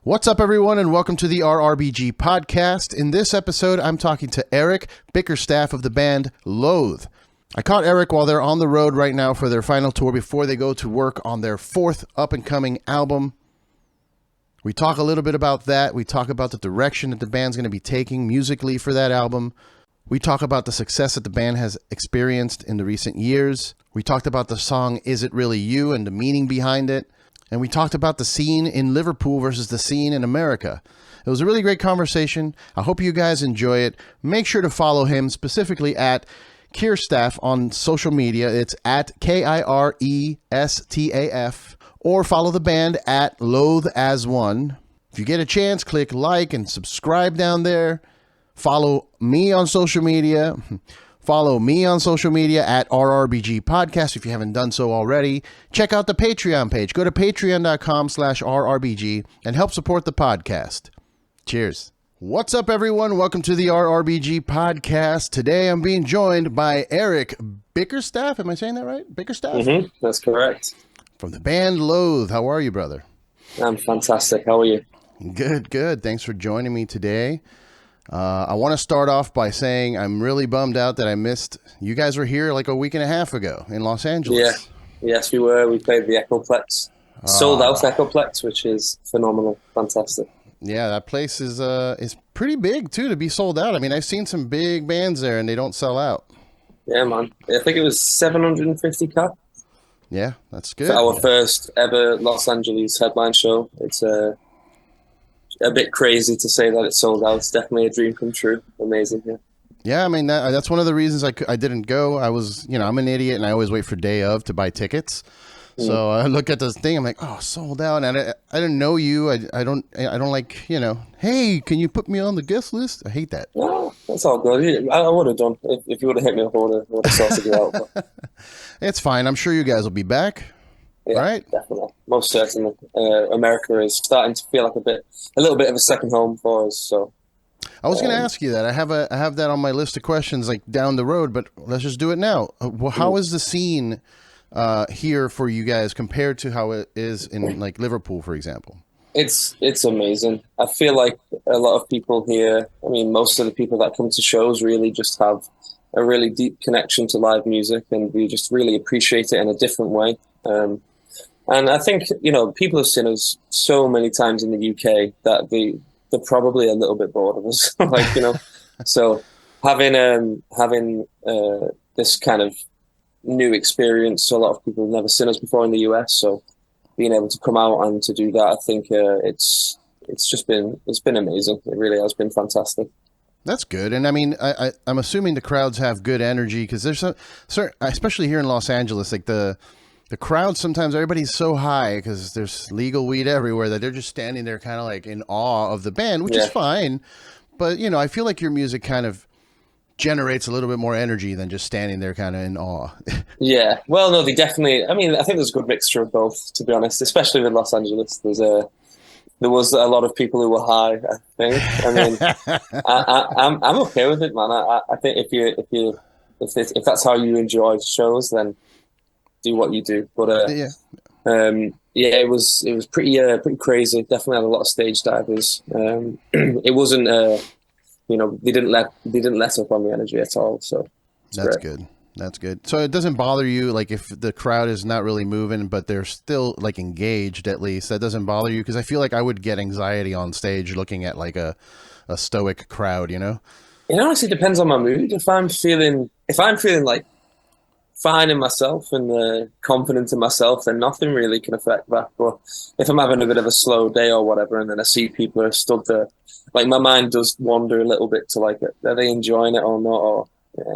What's up, everyone, and welcome to the RRBG podcast. In this episode, I'm talking to Erik Bickerstaffe of the band Loathe. I caught Erik while they're on the road right now for their final tour before they go to work on their fourth up-and-coming album. We talk a little bit about that. We talk about the direction that the band's going to be taking musically for that album. We talk about the success that the band has experienced in the recent years. We talked about the song Is It Really You and the meaning behind it. And we talked about the scene in Liverpool versus the scene in America. It was a really great conversation. I hope you guys enjoy it. Make sure to follow him, specifically at Bickerstaffe on social media. It's at Kirestaf, or follow the band at Loathe as one. If you get a chance, click like and subscribe down there. Follow me on social media. Follow me on social media at RRBG Podcast if you haven't done so already. Check out the Patreon page. Go to patreon.com/RRBG and help support the podcast. Cheers. What's up, everyone? Welcome to the RRBG Podcast. Today I'm being joined by Erik Bickerstaffe. Am I saying that right? Bickerstaffe? Mm-hmm. That's correct. From the band Loathe. How are you, brother? I'm fantastic. How are you? Good, good. Thanks for joining me today. I want to start off by saying I'm really bummed out that I missed. You guys were here like a week and a half ago in Los Angeles. Yeah. Yes, we were. We played the Echoplex. Sold out Echoplex, which is phenomenal. Fantastic. Yeah, that place is pretty big too to be sold out. I mean, I've seen some big bands there and they don't sell out. Yeah, man. I think it was 750 cap. Yeah, that's good. For our first ever Los Angeles headline show. It's a bit crazy to say that it's sold out. It's definitely a dream come true. Amazing, yeah. Yeah, I mean, that's one of the reasons I didn't go. I was, I'm an idiot and I always wait for day of to buy tickets. So I look at this thing, I'm like, oh, sold out. And I didn't know you. I don't like, hey, can you put me on the guest list? I hate that. No, that's all good. I would have done. If you would have hit me up, I would have sorted you out. But. It's fine. I'm sure you guys will be back. Yeah, right? Definitely. Most certainly. America is starting to feel like a little bit of a second home for us. So I was going to ask you that. I have that on my list of questions like down the road, but let's just do it now. How is the scene here for you guys compared to how it is in like Liverpool, for example? It's amazing. I feel like a lot of people here, I mean, most of the people that come to shows really just have a really deep connection to live music, and we just really appreciate it in a different way. And I think, people have seen us so many times in the UK that they're probably a little bit bored of us. So having this kind of new experience, so a lot of people have never seen us before in the US. So being able to come out and to do that, I think it's been amazing. It really has been fantastic. That's good. And I mean, I'm assuming the crowds have good energy because there's especially here in Los Angeles, like the crowd, sometimes everybody's so high because there's legal weed everywhere that they're just standing there kind of like in awe of the band, which is fine. But, I feel like your music kind of generates a little bit more energy than just standing there kind of in awe. Yeah. Well, no, they definitely, I think there's a good mixture of both, to be honest, especially with Los Angeles. There was a lot of people who were high, I think. I mean, I'm okay with it, man. I think if that's how you enjoy shows, then do what you do. But it was pretty crazy. Definitely had a lot of stage divers. It wasn't they didn't let up on the energy at all. So that's good. That's good. So it doesn't bother you, like if the crowd is not really moving, but they're still like engaged at least. That doesn't bother you, because I feel like I would get anxiety on stage looking at like a stoic crowd. It honestly depends on my mood. If I'm feeling like fine in myself and confident in myself, then nothing really can affect that. But if I'm having a bit of a slow day or whatever, and then I see people are stood there, like my mind does wander a little bit to like, are they enjoying it or not, or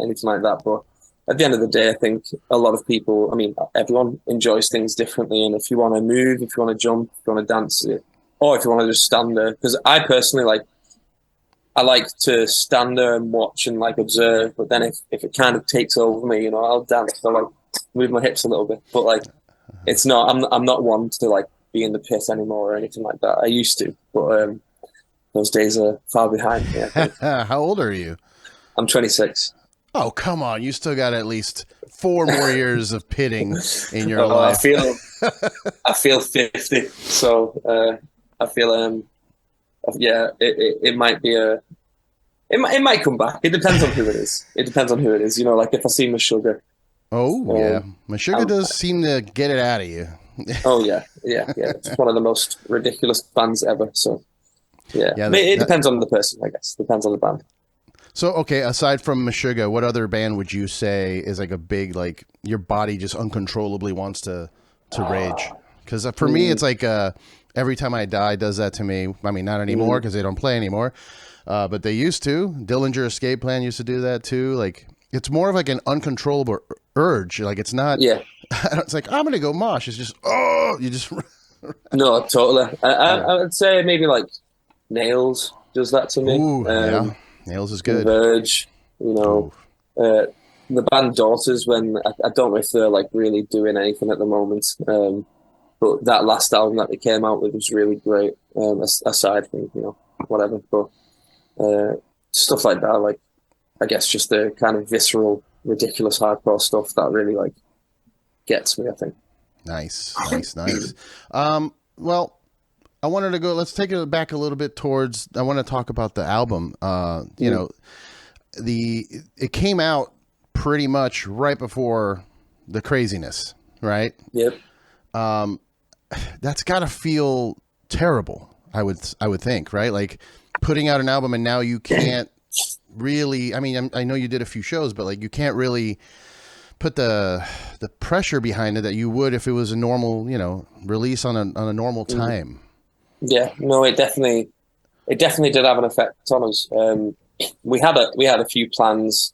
anything like that. But at the end of the day, I think a lot of people, everyone enjoys things differently. And if you want to move, if you want to jump, if you want to dance, or if you want to just stand there, because I personally I like to stand there and watch and like observe, but then if it kind of takes over me, I'll dance. So like move my hips a little bit, but like it's not. I'm not one to like be in the pit anymore or anything like that. I used to, but those days are far behind me. How old are you? I'm 26. Oh, come on! You still got at least 4 more years of pitting in your life. I feel 50, so I feel yeah, it might be it might come back. It depends on who it is. It depends on who it is. You know, like if I see my sugar. Oh yeah, my sugar does seem to get it out of you. Oh yeah. It's one of the most ridiculous bands ever. So yeah, Yeah, it depends on the person, I guess. Depends on the band. So okay, aside from Meshuggah, what other band would you say is like a big, like your body just uncontrollably wants to rage? Because for me, it's like Every Time I Die does that to me. I mean, not anymore because they don't play anymore, but they used to. Dillinger Escape Plan used to do that too. Like it's more of like an uncontrollable urge. Like it's not. Yeah. It's like I'm gonna go mosh. It's just you just. No, totally. I would say maybe like Nails does that to me. Ooh, yeah. Nails is good. Verge, you know, the band Daughters. When I don't know if they're like really doing anything at the moment, but that last album that they came out with was really great. Aside from whatever, but stuff like that, like I guess just the kind of visceral, ridiculous hardcore stuff that really like gets me. I think. Nice. Well, I wanted to go. Let's take it back a little bit towards. I want to talk about the album. You know, it came out pretty much right before the craziness, right? Yep. That's got to feel terrible. I would think, right? Like putting out an album and now you can't really. I mean, I know you did a few shows, but like you can't really put the pressure behind it that you would if it was a normal, release on a normal time. Yeah, no, it definitely did have an effect on us. We had a few plans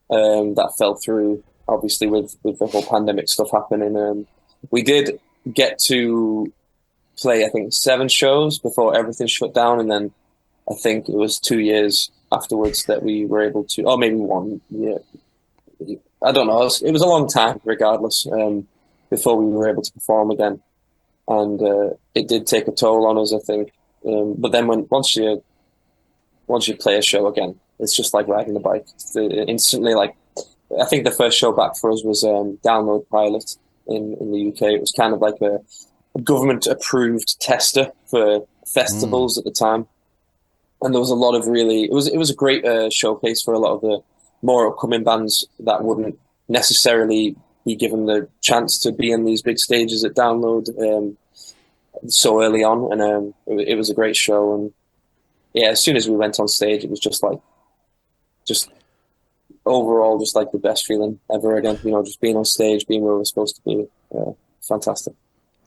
that fell through, obviously with the whole pandemic stuff happening. We did get to play, I think, 7 shows before everything shut down, and then I think it was 2 years afterwards that we were able to, or maybe 1 year. I don't know. It was a long time, regardless, before we were able to perform again. And it did take a toll on us, I think. But then once you play a show again, it's just like riding a bike. Instantly, like I think the first show back for us was Download Pilot in the UK. It was kind of like a government approved tester for festivals at the time, and there was a lot of really. It was a great showcase for a lot of the more upcoming bands that wouldn't necessarily be given the chance to be in these big stages at Download so early on, and it was a great show. And yeah, as soon as we went on stage, it was just overall just like the best feeling ever again. Just being on stage, being where we're supposed to be, fantastic.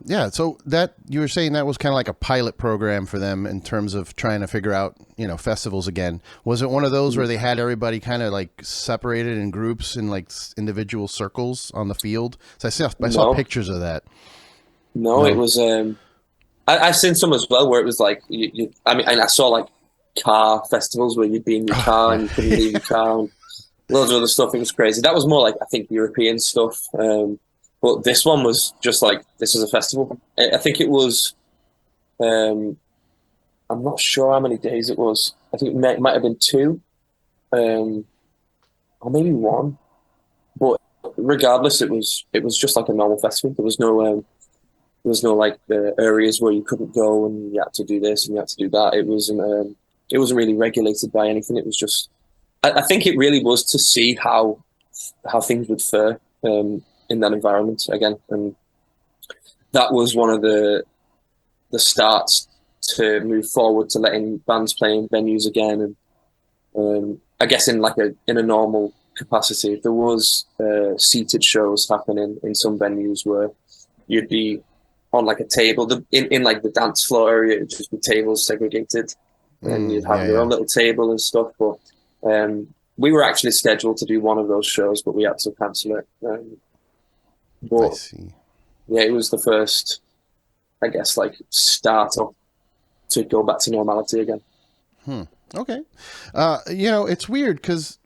Yeah, so that you were saying that was kind of like a pilot program for them in terms of trying to figure out, festivals again. Was it one of those where they had everybody kind of like separated in groups in like individual circles on the field? So I saw pictures of that. No, it was. I've seen some as well where it was like I mean, and I saw like car festivals where you'd be in your car and you couldn't leave your car, and loads of other stuff. It was crazy. That was more like I think European stuff. But this one was just like, this is a festival. I think it was, I'm not sure how many days it was. I think it might have been 2, or maybe 1. But regardless, it was just like a normal festival. There was no like the areas where you couldn't go and you had to do this and you had to do that. It wasn't really regulated by anything. It was just, I think it really was to see how things would fare. In that environment again, and that was one of the starts to move forward to letting bands play in venues again. And I guess in a normal capacity, there was seated shows happening in some venues where you'd be on like a table in like the dance floor area. It'd just be tables segregated, and you'd have your own little table and stuff. But we were actually scheduled to do one of those shows, but we had to cancel it. But I see. Yeah, it was the first, I guess, like start up to go back to normality again. Okay. It's weird because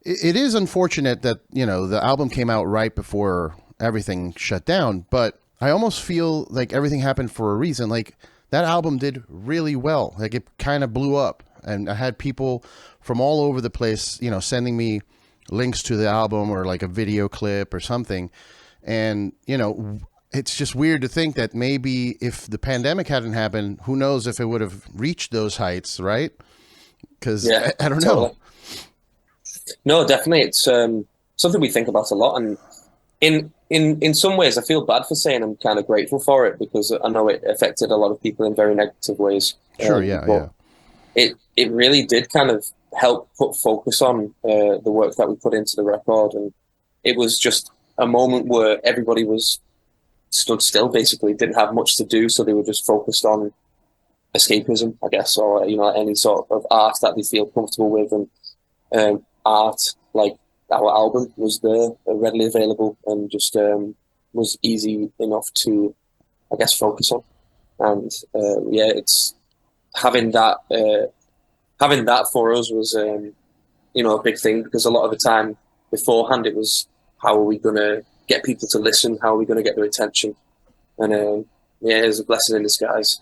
it is unfortunate that, the album came out right before everything shut down, but I almost feel like everything happened for a reason. Like that album did really well. Like it kind of blew up, and I had people from all over the place, sending me links to the album or like a video clip or something. And, it's just weird to think that maybe if the pandemic hadn't happened, who knows if it would have reached those heights, right? Because I don't know. No, definitely. It's something we think about a lot. And in some ways, I feel bad for saying I'm kind of grateful for it, because I know it affected a lot of people in very negative ways. Sure, yeah. It really did kind of help put focus on the work that we put into the record. And it was just a moment where everybody was stood still, basically, didn't have much to do. So they were just focused on escapism, I guess, or, any sort of art that they feel comfortable with. And art, like our album, was there, readily available, and just was easy enough to, I guess, focus on. And it's having that for us was a big thing, because a lot of the time beforehand it was, how are we going to get people to listen? How are we going to get their attention? And it was a blessing in disguise.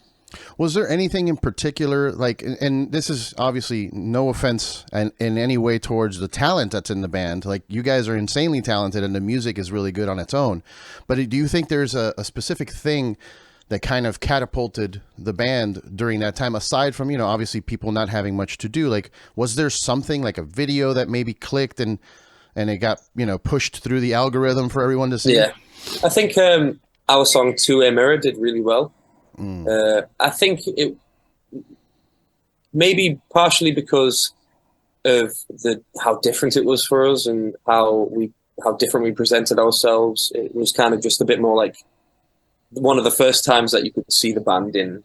Was there anything in particular, like, and this is obviously no offense in any way towards the talent that's in the band, like you guys are insanely talented and the music is really good on its own, but do you think there's a specific thing that kind of catapulted the band during that time, aside from, obviously people not having much to do? Like, was there something like a video that maybe clicked and it got, pushed through the algorithm for everyone to see? Yeah, I think our song "To a Mirror" did really well. I think it maybe partially because of how different it was for us, and how different we presented ourselves. It was kind of just a bit more like one of the first times that you could see the band in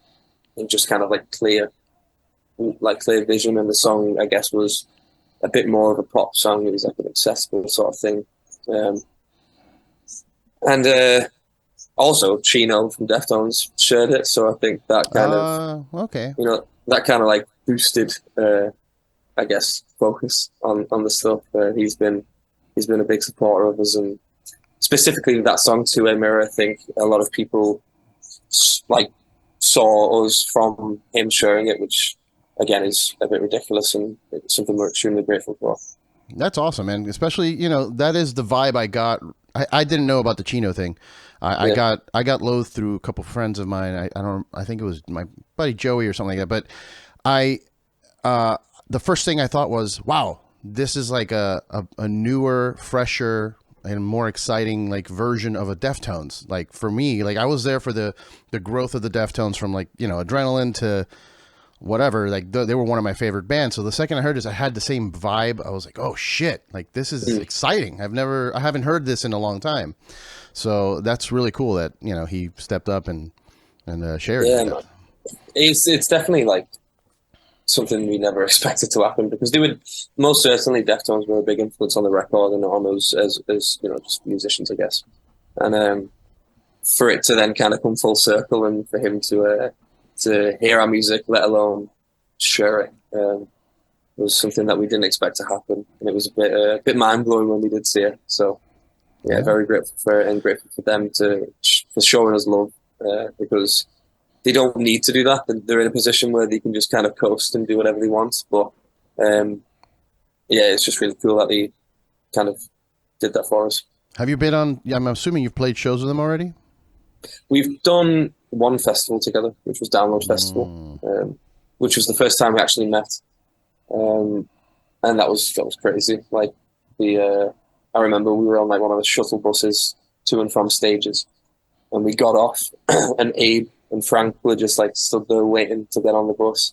just kind of like clear vision. And the song, I guess, was a bit more of a pop song. It was like an accessible sort of thing. And also Chino from Deftones shared it. So I think that kind of, that kind of like boosted, I guess, focus on the stuff. He's been a big supporter of us, and specifically that song "To a Mirror," I think a lot of people saw us from him sharing it, which again is a bit ridiculous, and it's something we're extremely grateful for. That's awesome, man. Especially, that is the vibe I got. I didn't know about the Chino thing. I got Loathe through a couple friends of mine. I think it was my buddy Joey or something like that. But the first thing I thought was, wow, this is like a newer, fresher, and more exciting version of a Deftones. Like for me, I was there for the growth of the Deftones from Adrenaline to whatever. They were one of my favorite bands. So the second I heard this, I had the same vibe. I was like, oh shit, this is exciting. I haven't heard this in a long time. So that's really cool that he stepped up and shared. Yeah, man. It's definitely something we never expected to happen, because they would most certainly, Deftones were a big influence on the record and on us as just musicians, I guess. And for it to then kind of come full circle, and for him to hear our music, let alone share it, was something that we didn't expect to happen, and it was a bit mind blowing when we did see it. So yeah, very grateful for it, and grateful for them for showing us love, because they don't need to do that. They're in a position where they can just kind of coast and do whatever they want. But it's just really cool that they kind of did that for us. Have you been on? I'm assuming you've played shows with them already. We've done one festival together, which was Download Festival, which was the first time we actually met, and that was crazy. I remember we were on one of the shuttle buses to and from stages, and we got off, and Abe and Frank were just stood there waiting to get on the bus.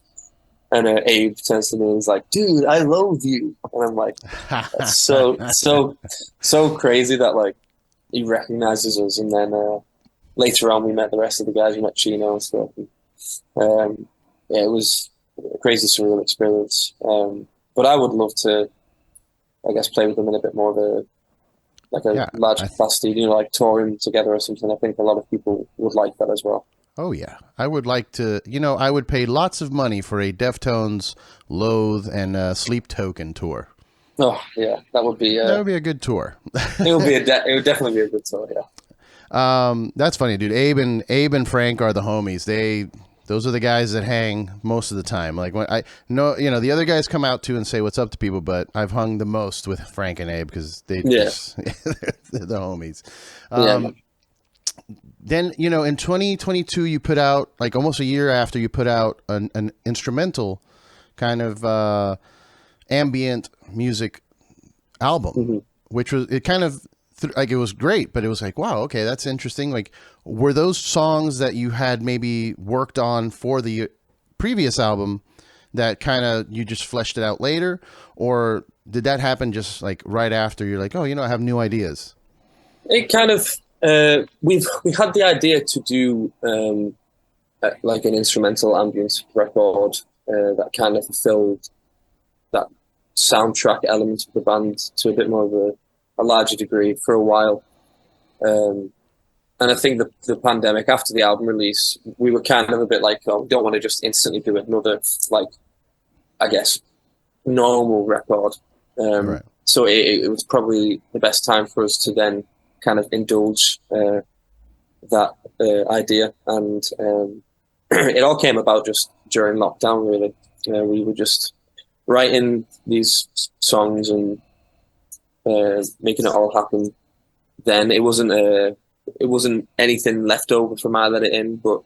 And Abe turns to me and he's like, "Dude, I loathe you." And I'm like, that's so crazy that he recognizes us. And then later on, we met the rest of the guys. We met Chino and stuff. And, it was a crazy, surreal experience. But I would love to, I guess, play with them in a bit more of a large capacity, touring together or something. I think a lot of people would like that as well. Oh yeah, I would like to. I would pay lots of money for a Deftones, Loathe, and Sleep Token tour. Oh yeah, that would be a good tour. it would definitely be a good tour. Yeah. That's funny, dude. Abe and Frank are the homies. Those are the guys that hang most of the time. When the other guys come out too and say what's up to people, but I've hung the most with Frank and Abe because they're the homies. Then, in 2022, you put out, like almost a year after, you put out an instrumental kind of ambient music album, Mm-hmm. which was, it kind of, like, it was great, but it was like, wow, okay, that's interesting. Like, were those songs that you had maybe worked on for the previous album that kind of you just fleshed it out later? Or did that happen just like right after you're like, oh, I have new ideas? It kind of we had the idea to do like an instrumental ambient record that kind of fulfilled that soundtrack element of the band to a bit more of a larger degree for a while. And I think the pandemic, after the album release, we were kind of a bit like, oh, we don't want to just instantly do another, like, I guess, normal record. Right. So it was probably the best time for us to then kind of indulge that idea. And it all came about just during lockdown, really. We were just writing these songs and making it all happen. Then it wasn't anything left over from I Let It In, but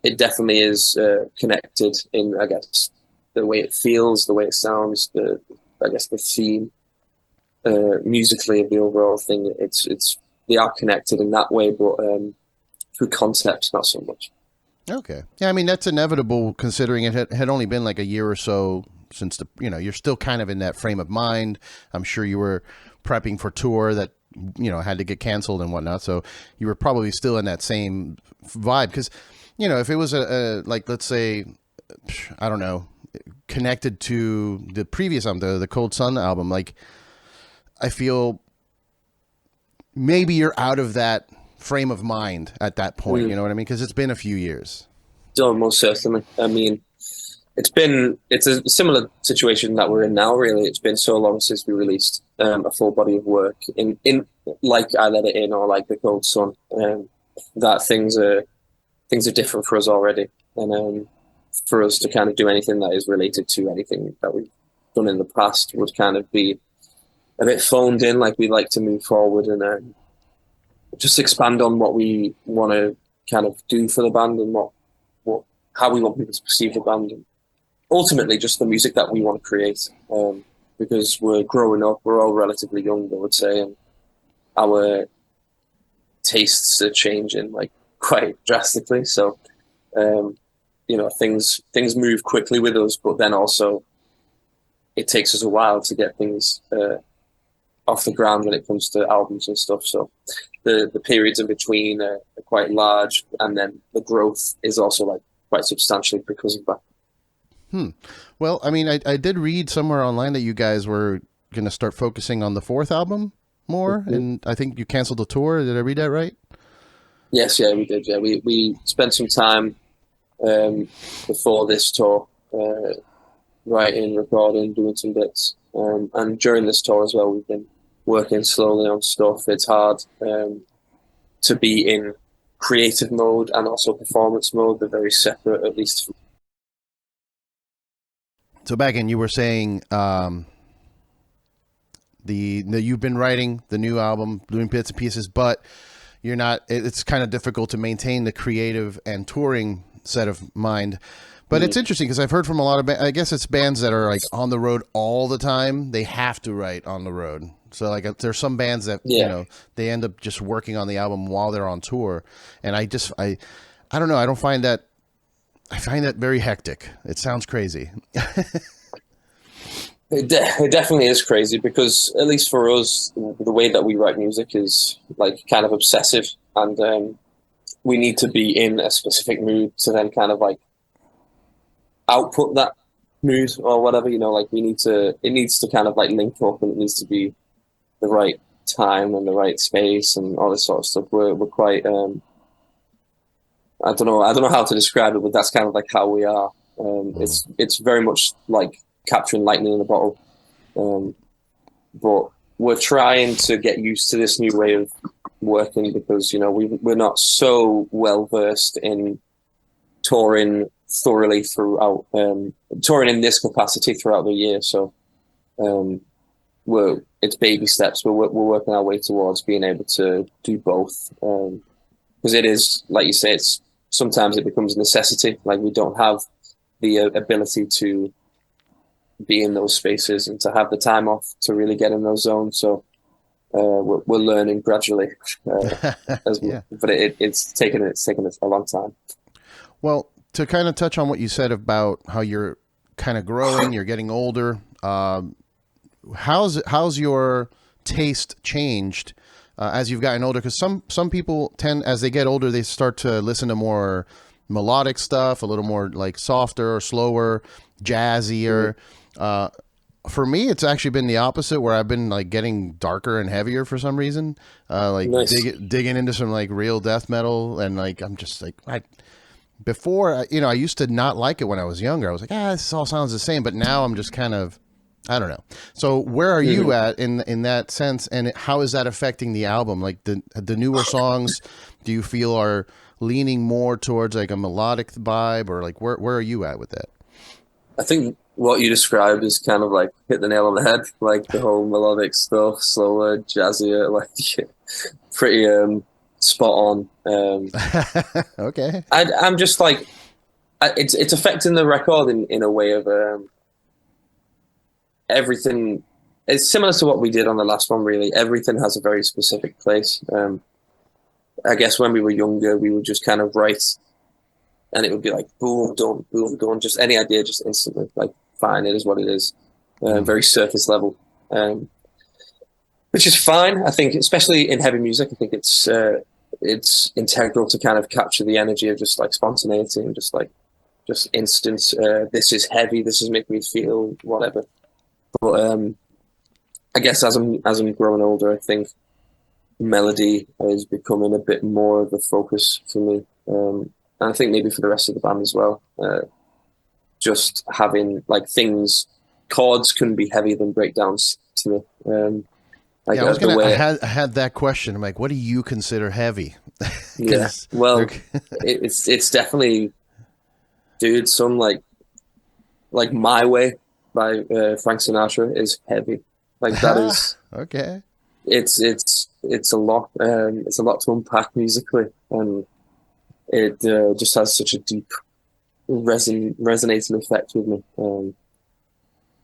it definitely is connected in, I guess, the way it feels, the way it sounds, the theme musically of the overall thing. It's they are connected in that way, but through concept, not so much. Okay. Yeah, I mean, that's inevitable considering it had only been like a year or so since you're still kind of in that frame of mind. I'm sure you were prepping for tour that, had to get canceled and whatnot. So you were probably still in that same vibe. Because, if it was like, let's say, I don't know, connected to the previous album, the Cold Sun album, like, I feel maybe you're out of that frame of mind at that point. You know what I mean? Because it's been a few years. So most certainly. I mean, it's a similar situation that we're in now. Really, it's been so long since we released a full body of work in like I Let It In or like The Cold Sun. That things are different for us already, and for us to kind of do anything that is related to anything that we've done in the past would kind of be a bit phoned in. Like, we like to move forward and just expand on what we want to kind of do for the band and how we want people to perceive the band, and ultimately just the music that we want to create. Because we're growing up, we're all relatively young, I would say, and our tastes are changing like quite drastically. So, things move quickly with us, but then also it takes us a while to get things off the ground when it comes to albums and stuff. So the periods in between are quite large, and then the growth is also like quite substantially because of that. Well, I mean, I did read somewhere online that you guys were going to start focusing on the fourth album more, and I think you canceled the tour. Did I read that right? Yes, yeah, we did. Yeah, we spent some time before this tour writing, recording, doing some bits, and during this tour as well, we've been working slowly on stuff. It's hard to be in creative mode and also performance mode. They're very separate, at least. So back in, you were saying you've been writing the new album, doing bits and pieces, but you're not. It's kind of difficult to maintain the creative and touring set of mind. But it's interesting because I've heard from a lot of I guess it's bands that are like on the road all the time. They have to write on the road. So like there's some bands that they end up just working on the album while they're on tour, and I don't know. I find that very hectic. It sounds crazy. It definitely is crazy because, at least for us, the way that we write music is like kind of obsessive, and we need to be in a specific mood to then kind of like output that mood or whatever. Like it needs to kind of like link up, and it needs to be the right time and the right space and all this sort of stuff. We're quite I don't know how to describe it, but that's kind of like how we are. It's very much like capturing lightning in a bottle. But we're trying to get used to this new way of working because, we're not so well versed in touring thoroughly throughout, touring in this capacity throughout the year. So it's baby steps. We're working our way towards being able to do both. because it is, like you say, it's sometimes it becomes a necessity. Like we don't have the ability to be in those spaces and to have the time off to really get in those zones. So we're learning gradually, Yeah. but it's taken a long time. Well, to kind of touch on what you said about how you're kind of growing, you're getting older. How's your taste changed as you've gotten older? Because some people tend, as they get older, they start to listen to more melodic stuff, a little more like softer or slower, jazzier. For me, it's actually been the opposite, where I've been like getting darker and heavier for some reason, like Nice. digging into some like real death metal, and like I'm just like before, I used to not like it when I was younger. I was like, this all sounds the same, but now I'm just kind of, I don't know. So where are you at in that sense, and how is that affecting the album? Like the newer songs, do you feel are leaning more towards like a melodic vibe, or like where are you at with that? I think what you described is kind of like hit the nail on the head, like the whole melodic stuff, slower, jazzier, like pretty spot on. Okay. I'm just like, it's affecting the record in a way of everything. It's similar to what we did on the last one, really. Everything has a very specific place. I guess when we were younger, we would just kind of write, and it would be like boom, done, just any idea, just instantly, like fine, it is what it is. Very surface level, which is fine. I think, especially in heavy music, I think it's integral to kind of capture the energy of just like spontaneity and just instant. This is heavy. This is making me feel whatever. But I guess as I'm growing older, I think melody is becoming a bit more of a focus for me. And I think maybe for the rest of the band as well. Just having like chords can be heavier than breakdowns to me. I had that question. I'm like, what do you consider heavy? Yeah, well, it's definitely, dude. Some like My Way by Frank Sinatra is heavy. Like that is okay. It's a lot. It's a lot to unpack musically, and it just has such a deep resonating effect with me.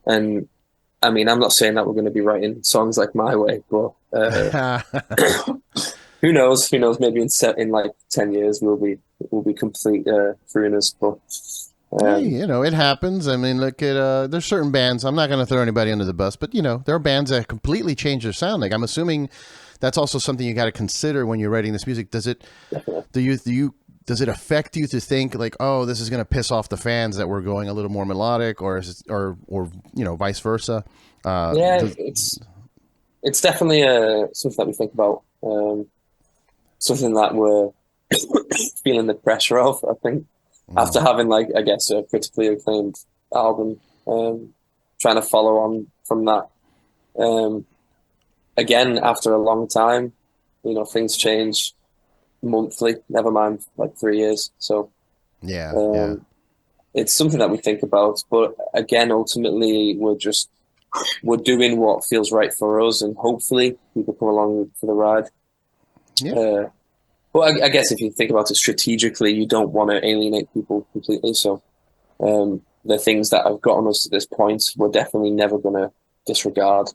And I mean, I'm not saying that we're going to be writing songs like My Way, but who knows? Who knows? Maybe in like 10 years we'll be complete crooners. But hey, it happens. I mean, look at there's certain bands. I'm not going to throw anybody under the bus, but there are bands that completely change their sound. Like I'm assuming that's also something you got to consider when you're writing this music. Does it? Does it affect you to think like, oh, this is going to piss off the fans that we're going a little more melodic, or is it, or vice versa? It's definitely something that we think about. Something that we're feeling the pressure of. I think after having like, I guess, a critically acclaimed album, trying to follow on from that. Again, after a long time, things change monthly, never mind like 3 years. So it's something that we think about, but again, ultimately we're doing what feels right for us, and hopefully people come along for the ride. But I guess if you think about it strategically, you don't want to alienate people completely. So the things that have gotten us to this point, we're definitely never going to disregard.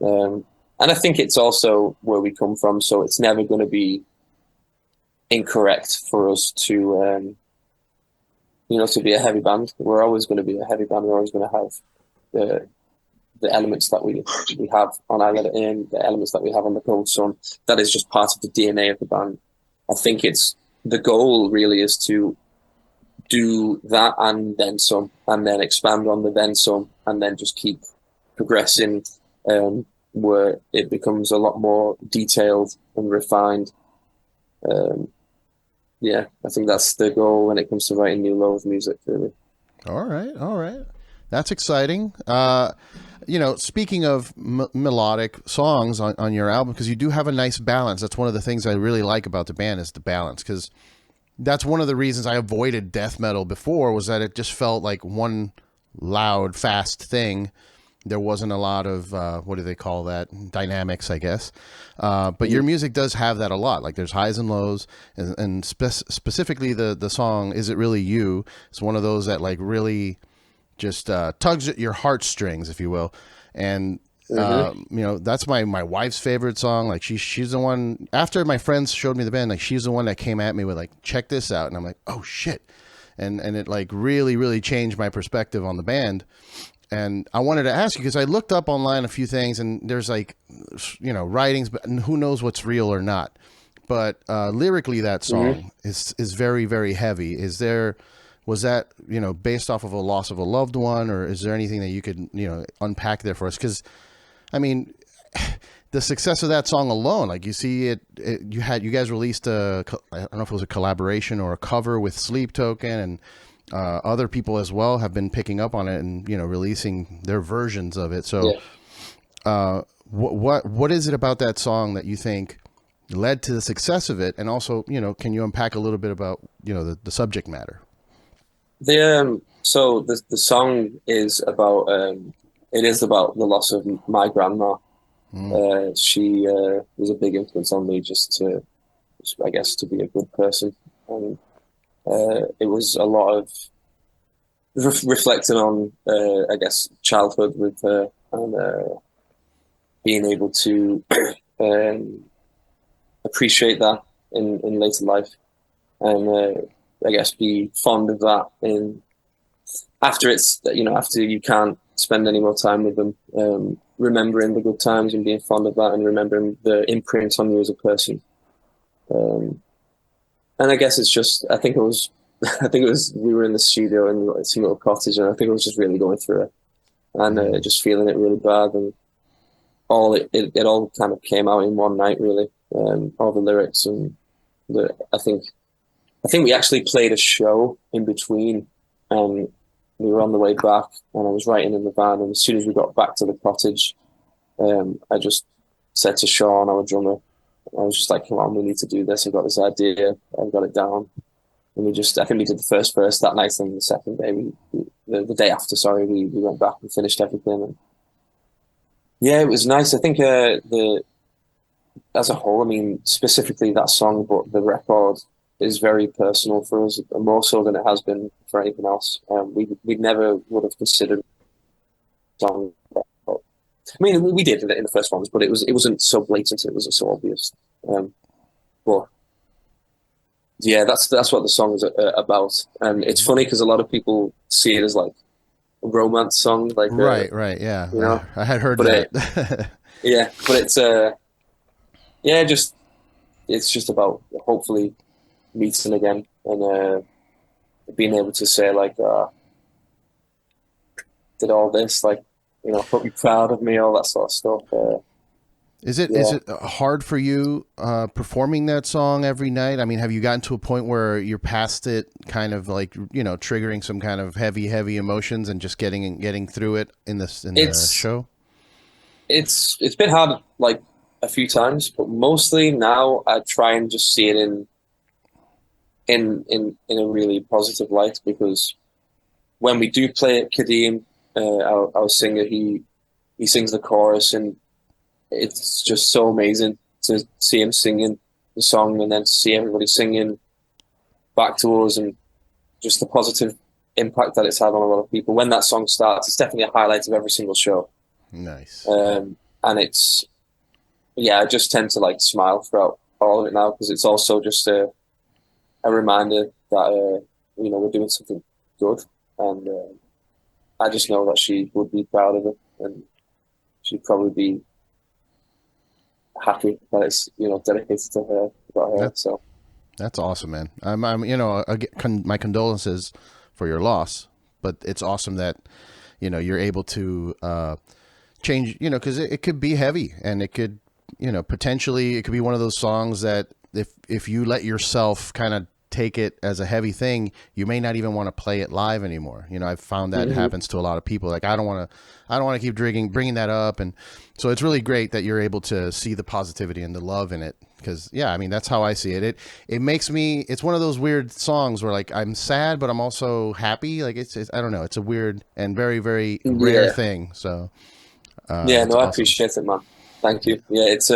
And I think it's also where we come from, so it's never going to be incorrect for us to to be a heavy band. We're always going to be a heavy band. We're always going to have the elements that we have on our Let It In, the elements that we have on the Cold Sun. That is just part of the DNA of the band. I think it's the goal really is to do that and then some, and then expand on the then some, and then just keep progressing where it becomes a lot more detailed and refined. I think that's the goal when it comes to writing new Loathe music, really. All right. That's exciting. Speaking of melodic songs on your album, because you do have a nice balance. That's one of the things I really like about the band is the balance, because that's one of the reasons I avoided death metal before, was that it just felt like one loud, fast thing. there wasn't a lot of what do they call that, dynamics, I guess. But your music does have that a lot. Like there's highs and lows, and specifically the song "Is It Really You" is one of those that like really just tugs at your heartstrings, if you will. And that's my wife's favorite song. Like she's the one, after my friends showed me the band, like she's the one that came at me with like, check this out, and I'm like, oh shit. And it like really, really changed my perspective on the band. And I wanted to ask you, because I looked up online a few things, and there's like, writings, but who knows what's real or not. But lyrically, that song is very, very heavy. Was that, based off of a loss of a loved one, or is there anything that you could, unpack there for us? Because, I mean, the success of that song alone, like you see you guys released I don't know if it was a collaboration or a cover with Sleep Token, and other people as well have been picking up on it and releasing their versions of it. So what is it about that song that you think led to the success of it? And also, can you unpack a little bit about the subject matter? So the song is about the loss of my grandma. She was a big influence on me, I guess, to be a good person. And it was a lot of reflecting on, I guess, childhood with her, and being able to appreciate that in later life, and I guess be fond of that after you can't spend any more time with them, remembering the good times and being fond of that, and remembering the imprint on you as a person. And I guess it's just, I think it was we were in the studio in some little cottage, and I think I was just really going through it, and just feeling it really bad, and it all kind of came out in one night, really. All the lyrics, and I think we actually played a show in between, and we were on the way back, and I was writing in the van, and as soon as we got back to the cottage, I just said to Sean, our drummer, I was just like, come on, we need to do this. I've got this idea. I've got it down. And I think we did the first verse that night, and the second day, the day after, sorry, we went back and finished everything. And yeah, it was nice. I think as a whole, I mean, specifically that song, but the record is very personal for us, more so than it has been for anything else. We never would have considered song. I mean, we did in the first ones, but it wasn't so blatant. It wasn't so obvious. But yeah, that's what the song is about. And it's funny because a lot of people see it as like a romance song, like right, yeah. I had heard that. Yeah, but it's it's just about hopefully meeting again, and being able to say like, did all this, like, put me proud of me, all that sort of stuff. Is it hard for you performing that song every night? I mean, have you gotten to a point where you're past it, kind of like, triggering some kind of heavy emotions and just getting through it in the show? It's been hard, like, a few times, but mostly now I try and just see it in a really positive light, because when we do play it, Kadeem, our singer, he sings the chorus, and it's just so amazing to see him singing the song, and then to see everybody singing back to us, and just the positive impact that it's had on a lot of people. When that song starts, it's definitely a highlight of every single show. Nice. And it's, yeah, I just tend to like smile throughout all of it now, because it's also just a reminder that we're doing something good, and I just know that she would be proud of it, and she'd probably be happy that it's dedicated to her, about her. So that's awesome, man. I'm my condolences for your loss, but it's awesome that you're able to change, because it could be heavy, and it could potentially it could be one of those songs that if you let yourself kind of take it as a heavy thing, you may not even want to play it live anymore. You know, I've found that happens to a lot of people. Like, I don't want to keep bringing that up. And so it's really great that you're able to see the positivity and the love in it. Because, yeah, I mean, that's how I see it. It makes me, it's one of those weird songs where, like, I'm sad, but I'm also happy. Like, it's I don't know. It's a weird and very, very rare thing. So, yeah, no, I awesome. appreciate it, man. Thank you. Yeah, it's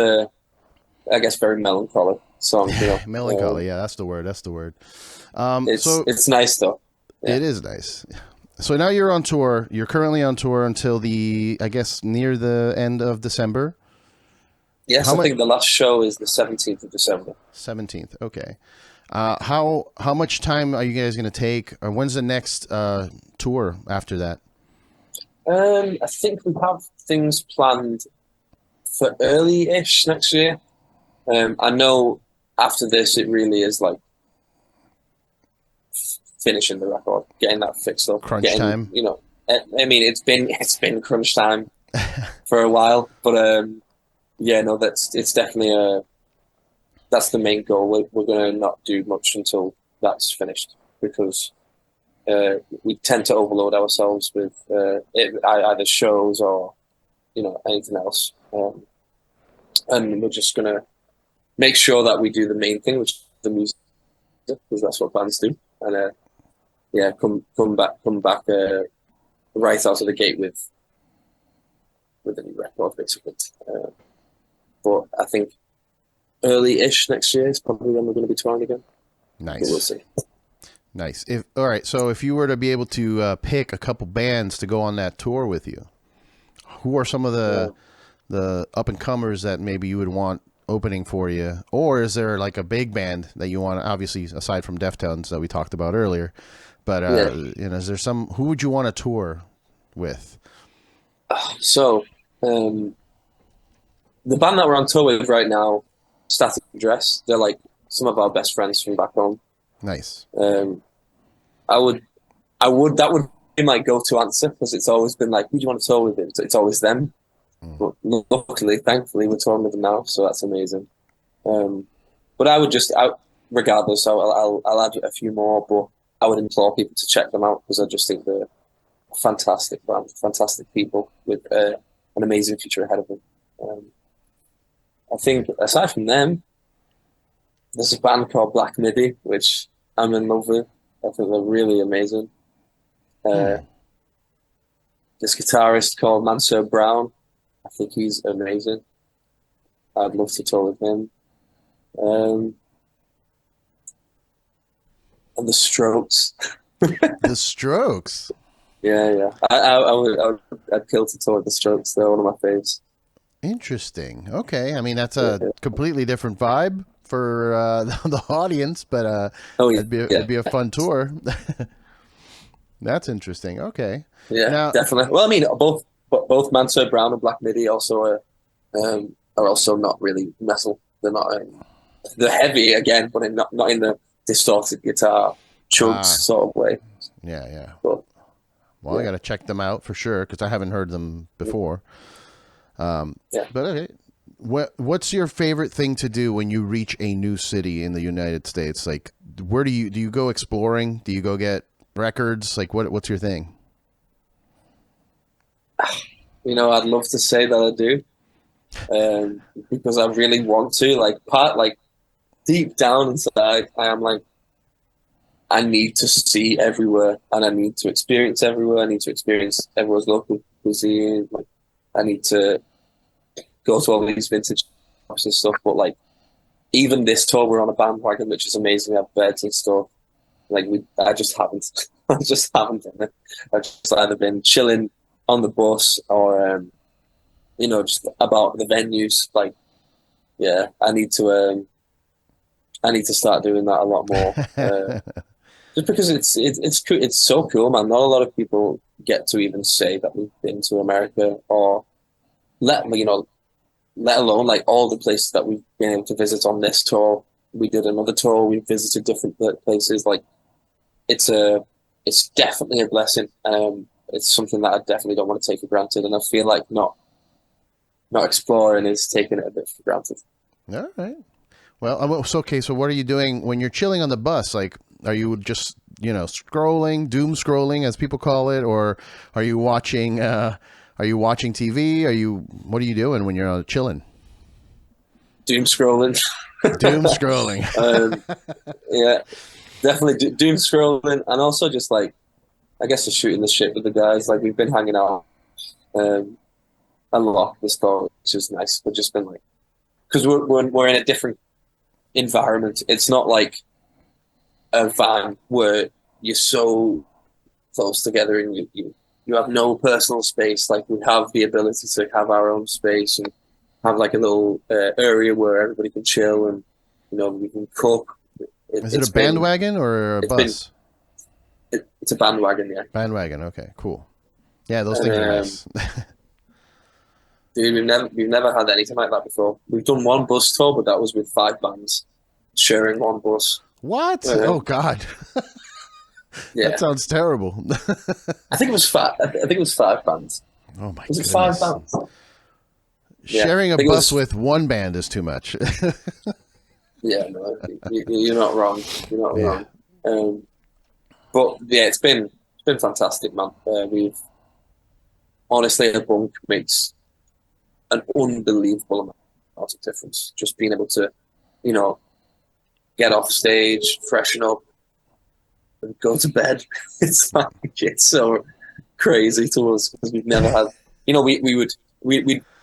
I guess, very melancholy song. You know, melancholy. Yeah, that's the word. It's nice though. Yeah. It is nice. So now you're on tour. You're currently on tour until I guess, near the end of December. Yes, I think the last show is the 17th of December. 17th. Okay. How much time are you guys going to take? Or when's the next tour after that? I think we have things planned for early-ish next year. I know after this, it really is like finishing the record, getting that fixed up, crunch time. You know, I mean, it's been crunch time for a while, but yeah, no, it's definitely that's the main goal. We're going to not do much until that's finished, because we tend to overload ourselves with either shows or, you know, anything else, and we're just gonna make sure that we do the main thing, which is the music, because that's what bands do, and yeah, come back right out of the gate with a new record, basically. But I think early-ish next year is probably when we're going to be touring again. Nice. But we'll see. Nice. All right. So if you were to be able to pick a couple bands to go on that tour with you, who are some of the up and comers that maybe you would want opening for you, or is there like a big band that you want? Obviously, aside from Deftones that we talked about earlier, but you know, is there who would you want to tour with? So the band that we're on tour with right now, Static Dress, they're like some of our best friends from back home. Nice. That would be my go-to answer, because it's always been like, who do you want to tour with? It's always them. But luckily, thankfully, we're touring with them now, so that's amazing. But I would regardless, I'll add a few more, but I would implore people to check them out, because I just think they're a fantastic band, fantastic people with an amazing future ahead of them. I think aside from them, there's a band called Black Midi, which I'm in love with. I think they're really amazing. This guitarist called Mansur Brown, I think he's amazing. I'd love to tour with him. And the Strokes. The Strokes. Yeah. I'd kill to tour with the Strokes. They're one of my faves. Interesting. Okay. I mean, that's a completely different vibe for the audience, but it'd be a fun tour. That's interesting. Okay. Yeah, now, definitely. Well, I mean, both Mansur Brown and Black Midi also are also not really metal. They're not. They're heavy again, but not in the distorted guitar chugs sort of way. Yeah. But, I got to check them out for sure, because I haven't heard them before. But okay. What's your favorite thing to do when you reach a new city in the United States? Like, where do you go exploring? Do you go get records? Like, what's your thing? You know, I'd love to say that I do, because I really want to. Like deep down inside, I am like, I need to see everywhere, and I need to experience everywhere. I need to experience everyone's local cuisine. Like, I need to go to all these vintage shops and stuff. But like, even this tour, we're on a bandwagon, which is amazing. We have beds and stuff. Like, I just haven't. I just haven't done it. I've just either been chilling on the bus, or you know, just about the venues. Like, yeah, I need to start doing that a lot more. Just because it's cool. It's so cool, man. Not a lot of people get to even say that we've been to America, or let alone like all the places that we've been able to visit on this tour. We did another tour. We visited different places. Like, it's definitely a blessing. It's something that I definitely don't want to take for granted, and I feel like not exploring is taking it a bit for granted. All right. Well, so okay. So what are you doing when you're chilling on the bus? Like, are you just scrolling, doom scrolling, as people call it, or are you watching? Are you watching TV? What are you doing when you're chilling? Doom scrolling. Doom scrolling. Yeah, definitely doom scrolling, and also just like I guess just shooting the shit with the guys. Like we've been hanging out a lot this fall, which is nice. We've just been like because we're in a different environment. It's not like a van where you're so close together and you have no personal space. Like we have the ability to have our own space and have like a little area where everybody can chill and we can cook. Is it a bandwagon or a bus? It's a bandwagon, yeah. Bandwagon, okay, cool. Yeah, those things are nice. Dude, we've never had anything like that before. We've done one bus tour, but that was with 5 bands sharing one bus. What? Oh God. Yeah. That sounds terrible. I think it was 5. I think it was 5 bands. Oh my! Was it 5 bands? Sharing a bus with one band is too much. Yeah, no, you're not wrong. You're not wrong. But yeah, it's been fantastic, man. We've honestly, a bunk makes an unbelievable amount of difference. Just being able to, get off stage, freshen up, and go to bed. It's so crazy to us because we've never had.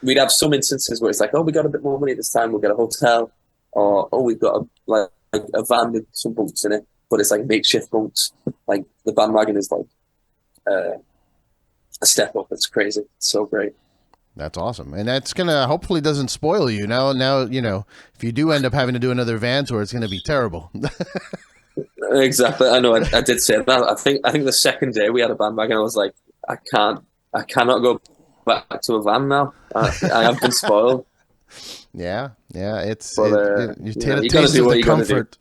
We'd have some instances where it's like, oh, we got a bit more money this time. We'll get a hotel, or oh, we've got a van with some bunks in it, but it's like makeshift bunks. Like the bandwagon is like a step up. It's crazy. It's so great. That's awesome, and that's gonna hopefully doesn't spoil you. Now, if you do end up having to do another van tour, it's gonna be terrible. Exactly. I know. I did say that. I think the second day we had a bandwagon, I was like, I cannot go back to a van now. I have been spoiled. Yeah. You got to taste do of what the you comfort.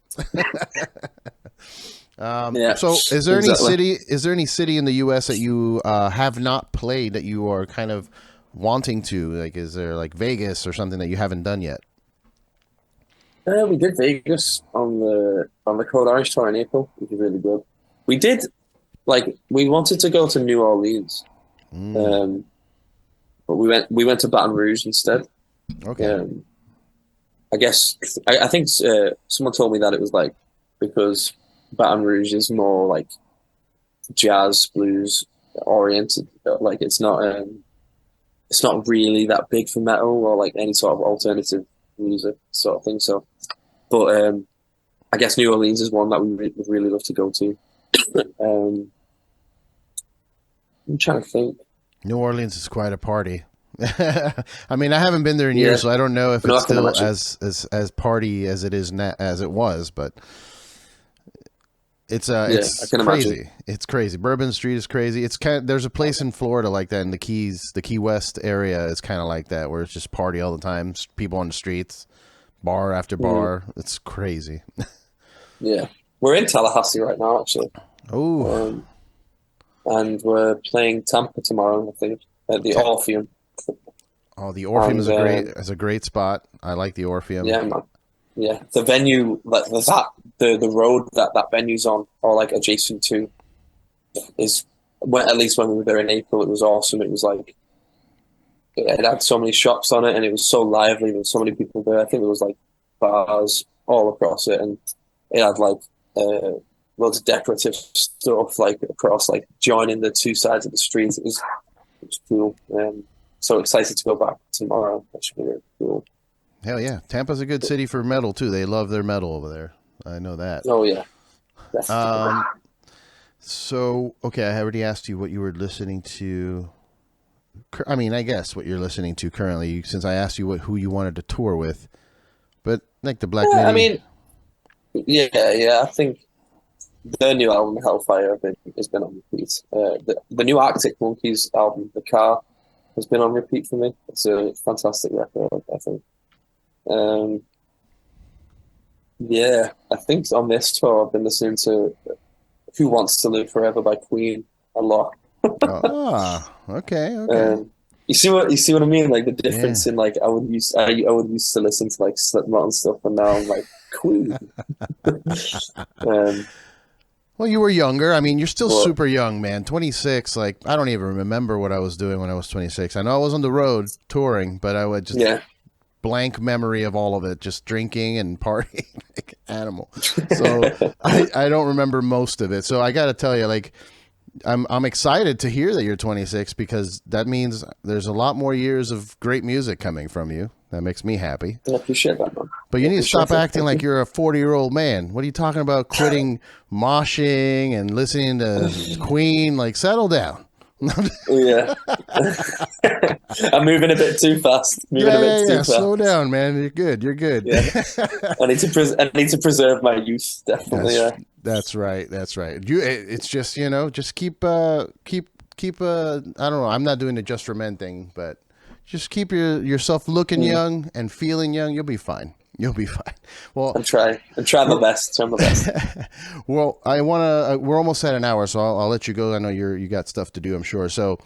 Yeah. So, is there any city in the U.S. that you have not played that you are kind of wanting to? Like, is there like Vegas or something that you haven't done yet? We did Vegas on the Code Orange tour in April, which was really good. We did we wanted to go to New Orleans, but we went to Baton Rouge instead. Okay. I guess I think someone told me that it was like because Baton Rouge is more like jazz blues oriented. Like it's not really that big for metal or like any sort of alternative music sort of thing. So, but I guess New Orleans is one that we would really love to go to. I'm trying to think. New Orleans is quite a party. I mean, I haven't been there in years, so I don't know if it's still as party as it is as it was, but it's crazy. Imagine. It's crazy. Bourbon Street is crazy. It's there's a place in Florida like that in the Keys, the Key West area is kind of like that, where it's just party all the time. People on the streets, bar after bar. It's crazy. Yeah, we're in Tallahassee right now, actually. Oh, and we're playing Tampa tomorrow, I think, at the Orpheum. Oh, the Orpheum is a great spot. I like the Orpheum. Yeah, man. Yeah, the venue, like the road that venue's on, or like adjacent to, is at least when we were there in April, it was awesome. It was like it had so many shops on it, and it was so lively. There were so many people there. I think there was like bars all across it, and it had like loads of decorative stuff like across, like joining the two sides of the street. It was cool. So excited to go back tomorrow. That should be really cool. Hell yeah. Tampa's a good city for metal too. They love their metal over there. I know that. Oh yeah. So, okay, I already asked you what you were listening to. I mean, I guess what you're listening to currently, since I asked you who you wanted to tour with. But like the Black Midi. I mean, yeah. I think the new album Hellfire has been on repeat. The new Arctic Monkeys album, The Car, has been on repeat for me. It's a fantastic record, I think. Yeah, I think on this tour I've been listening to Who Wants to Live Forever by Queen a lot. Okay. You see what I mean? Like the Yeah. difference in like I would used to listen to like Slipknot and stuff, and now I'm like Queen. um, Well, you were younger. I mean, you're still but super young, man. 26. Like, I don't even remember what I was doing when I was 26. I know I was on the road touring, but I would just yeah, blank memory of all of it, just drinking and partying like an animal. So I don't remember most of it. So I got to tell you, like, I'm excited to hear that you're 26 because that means there's a lot more years of great music coming from you. That makes me happy. I appreciate that, man. But you need to stop acting like you're a 40-year-old man. What are you talking about quitting moshing and listening to Queen? Like, settle down. Yeah, I'm moving a bit too fast. Yeah. Slow down, man. You're good. You're good. Yeah, I need to preserve my youth. Definitely. That's right. That's right. It's just, just keep I don't know. I'm not doing the just for men thing, but just keep yourself looking young and feeling young. You'll be fine. You'll be fine. Well, I'm trying my best. Try my best. Well, I want to. We're almost at an hour, so I'll let you go. I know you got stuff to do, I'm sure. So,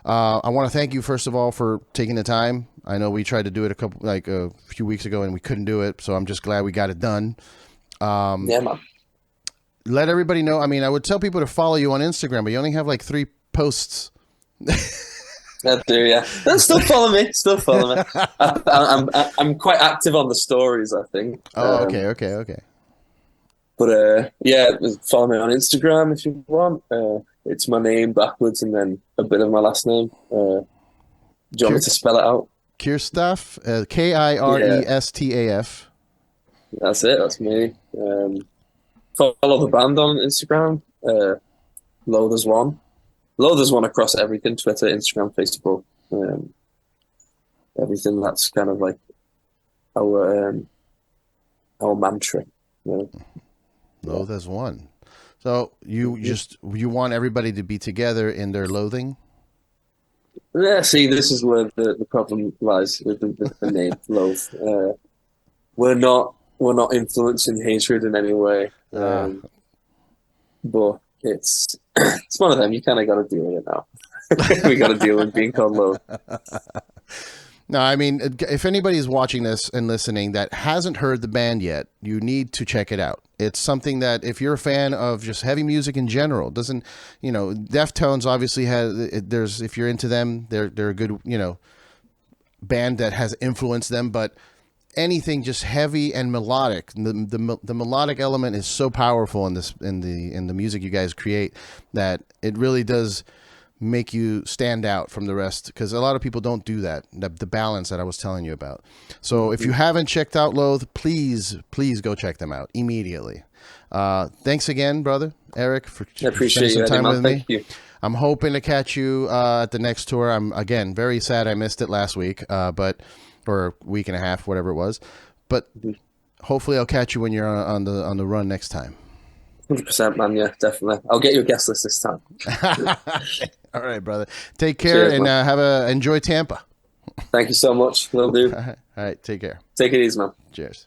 I want to thank you first of all for taking the time. I know we tried to do it a few weeks ago and we couldn't do it, so I'm just glad we got it done. Yeah, man. Let everybody know. I mean, I would tell people to follow you on Instagram, but you only have like 3 posts. I do, yeah. Still follow me. I'm quite active on the stories, I think. Oh, okay. But yeah, follow me on Instagram if you want. It's my name backwards and then a bit of my last name. Do you want me to spell it out? Kirstaf, Kirestaf. That's it. That's me. Follow the band on Instagram. Loathe1. Loathe1 across everything: Twitter, Instagram, Facebook, everything. That's kind of like our mantra. Loathe1. So you want everybody to be together in their loathing? Yeah. See, this is where the problem lies with the name Loathe. We're not influencing hatred in any way, but it's one of them. You kind of got to deal with it now. We got to deal with being called Loathe. No, I mean, if anybody's watching this and listening that hasn't heard the band yet, you need to check it out. It's something that if you're a fan of just heavy music in general, Deftones obviously if you're into them, they're a good, band that has influenced them, but anything just heavy and melodic, the melodic element is so powerful in the music you guys create that it really does make you stand out from the rest, because a lot of people don't do that, the balance that I was telling you about. So if you haven't checked out Loathe, please go check them out immediately. Thanks again, brother Erik, for spending some time with me. Thank you. I'm hoping to catch you at the next tour. I'm again very sad I missed it last week, or a week and a half, whatever it was, but hopefully I'll catch you when you're on the run next time. 100%, man. Yeah, definitely. I'll get you a guest list this time. All right, brother. Take care. Cheers, and enjoy Tampa. Thank you so much. Will do. All right. Take care. Take it easy, man. Cheers.